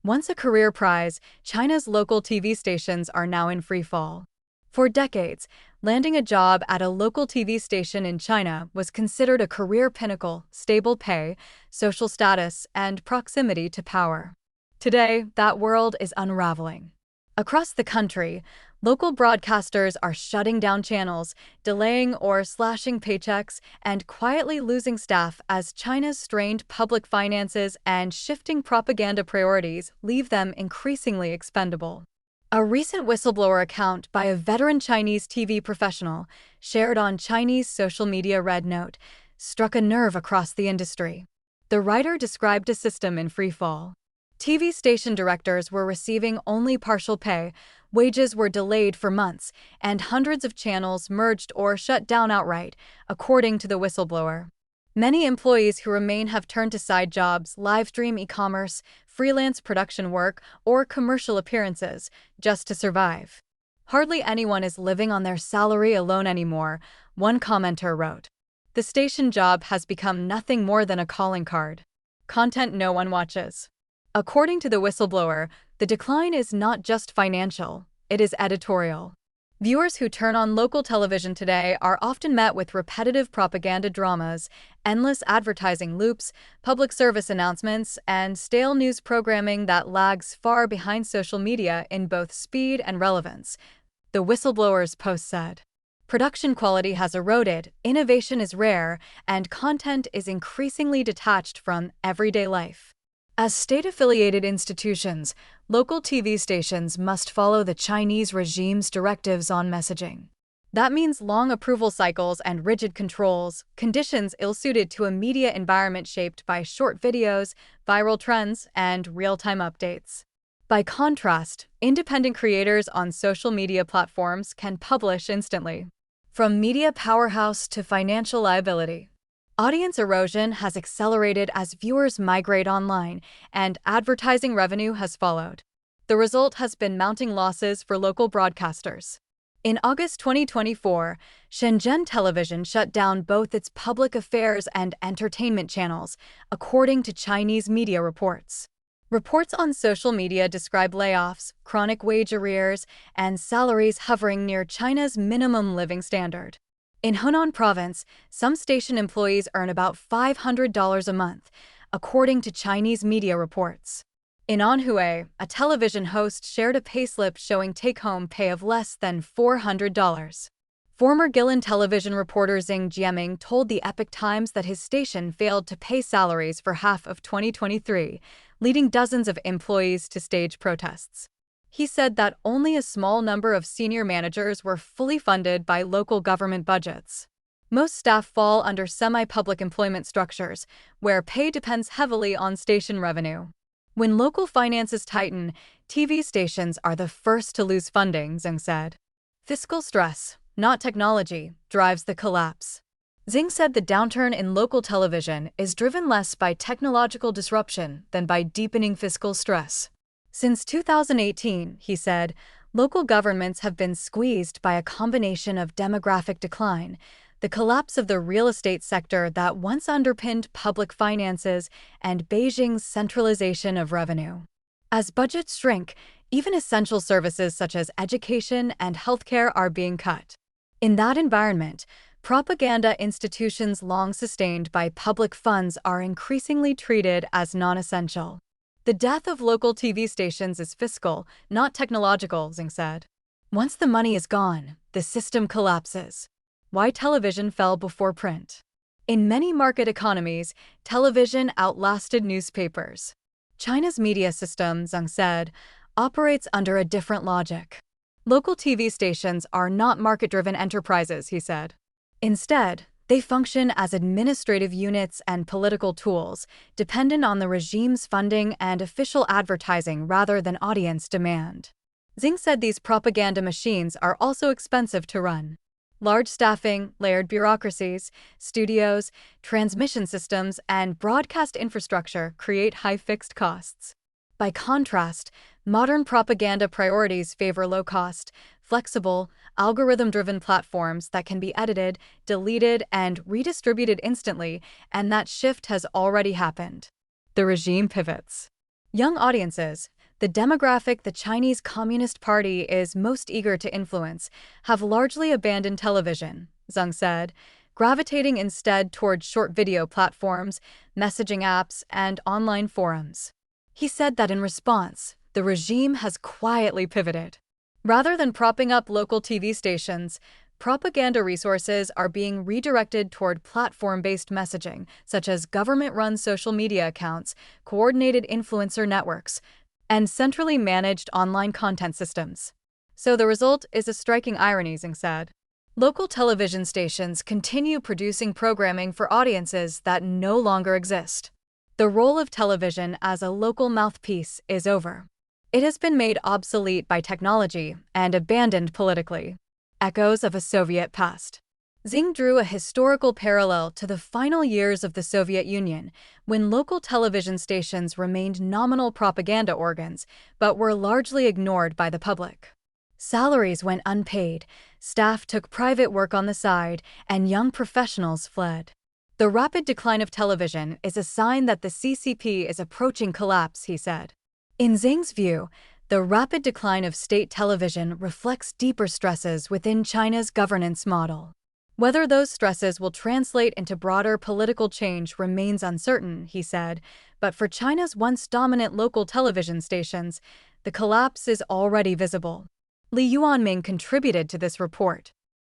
Once a career prize, China's local TV stations are now in free fall. For decades, landing a job at a local TV station in China was considered a career pinnacle, stable pay, social status, and proximity to power. Today, that world is unraveling. Across the country, local broadcasters are shutting down channels, delaying or slashing paychecks, and quietly losing staff as China's strained public finances and shifting propaganda priorities leave them increasingly expendable. A recent whistleblower account by a veteran Chinese TV professional, shared on Chinese social media Red Note, struck a nerve across the industry. The writer described a system in free fall. TV station directors were receiving only partial pay, wages were delayed for months, and hundreds of channels merged or shut down outright, according to the whistleblower. Many employees who remain have turned to side jobs, live stream e-commerce, freelance production work, or commercial appearances, just to survive. Hardly anyone is living on their salary alone anymore, one commenter wrote. The station job has become nothing more than a calling card. Content no one watches. According to the whistleblower, the decline is not just financial, it is editorial. Viewers who turn on local television today are often met with repetitive propaganda dramas, endless advertising loops, public service announcements, and stale news programming that lags far behind social media in both speed and relevance, the whistleblower's post said. Production quality has eroded, innovation is rare, and content is increasingly detached from everyday life. As state-affiliated institutions, local TV stations must follow the Chinese regime's directives on messaging. That means long approval cycles and rigid controls, conditions ill-suited to a media environment shaped by short videos, viral trends, and real-time updates. By contrast, independent creators on social media platforms can publish instantly. From media powerhouse to financial liability. Audience erosion has accelerated as viewers migrate online, and advertising revenue has followed. The result has been mounting losses for local broadcasters. In August 2024, Shenzhen Television shut down both its public affairs and entertainment channels, according to Chinese media reports. Reports on social media describe layoffs, chronic wage arrears, and salaries hovering near China's minimum living standard. In Hunan Province, some station employees earn about $500 a month, according to Chinese media reports. In Anhui, a television host shared a payslip showing take-home pay of less than $400. Former Guilin television reporter Xing Jiaming told the Epoch Times that his station failed to pay salaries for half of 2023, leading dozens of employees to stage protests. He said that only a small number of senior managers were fully funded by local government budgets. Most staff fall under semi-public employment structures, where pay depends heavily on station revenue. When local finances tighten, TV stations are the first to lose funding, Xing said. Fiscal stress, not technology, drives the collapse. Xing said the downturn in local television is driven less by technological disruption than by deepening fiscal stress. Since 2018, he said, local governments have been squeezed by a combination of demographic decline, the collapse of the real estate sector that once underpinned public finances, and Beijing's centralization of revenue. As budgets shrink, even essential services such as education and healthcare are being cut. In that environment, propaganda institutions long sustained by public funds are increasingly treated as non-essential. The death of local TV stations is fiscal, not technological, Xing said. Once the money is gone, the system collapses. Why television fell before print. In many market economies, television outlasted newspapers. China's media system, Xing said, operates under a different logic. Local TV stations are not market-driven enterprises, he said. Instead, they function as administrative units and political tools, dependent on the regime's funding and official advertising rather than audience demand. Xing said these propaganda machines are also expensive to run. Large staffing, layered bureaucracies, studios, transmission systems, and broadcast infrastructure create high fixed costs. By contrast, modern propaganda priorities favor low-cost, flexible, algorithm-driven platforms that can be edited, deleted, and redistributed instantly, and that shift has already happened. The regime pivots. Young audiences, The demographic the Chinese Communist Party is most eager to influence have largely abandoned television, Zhang said, gravitating instead toward short video platforms, messaging apps, and online forums. He said that in response, the regime has quietly pivoted. Rather than propping up local TV stations, propaganda resources are being redirected toward platform-based messaging, such as government-run social media accounts, coordinated influencer networks, and centrally managed online content systems. So the result is a striking irony, Zhang said. Local television stations continue producing programming for audiences that no longer exist. The role of television as a local mouthpiece is over. It has been made obsolete by technology and abandoned politically. Echoes of a Soviet past. Zhang drew a historical parallel to the final years of the Soviet Union, when local television stations remained nominal propaganda organs but were largely ignored by the public. Salaries went unpaid, staff took private work on the side, and young professionals fled. The rapid decline of television is a sign that the CCP is approaching collapse, he said. In Zhang's view, the rapid decline of state television reflects deeper stresses within China's governance model. Whether those stresses will translate into broader political change remains uncertain, he said, but for China's once dominant local television stations, the collapse is already visible. Li Yuanming contributed to this report.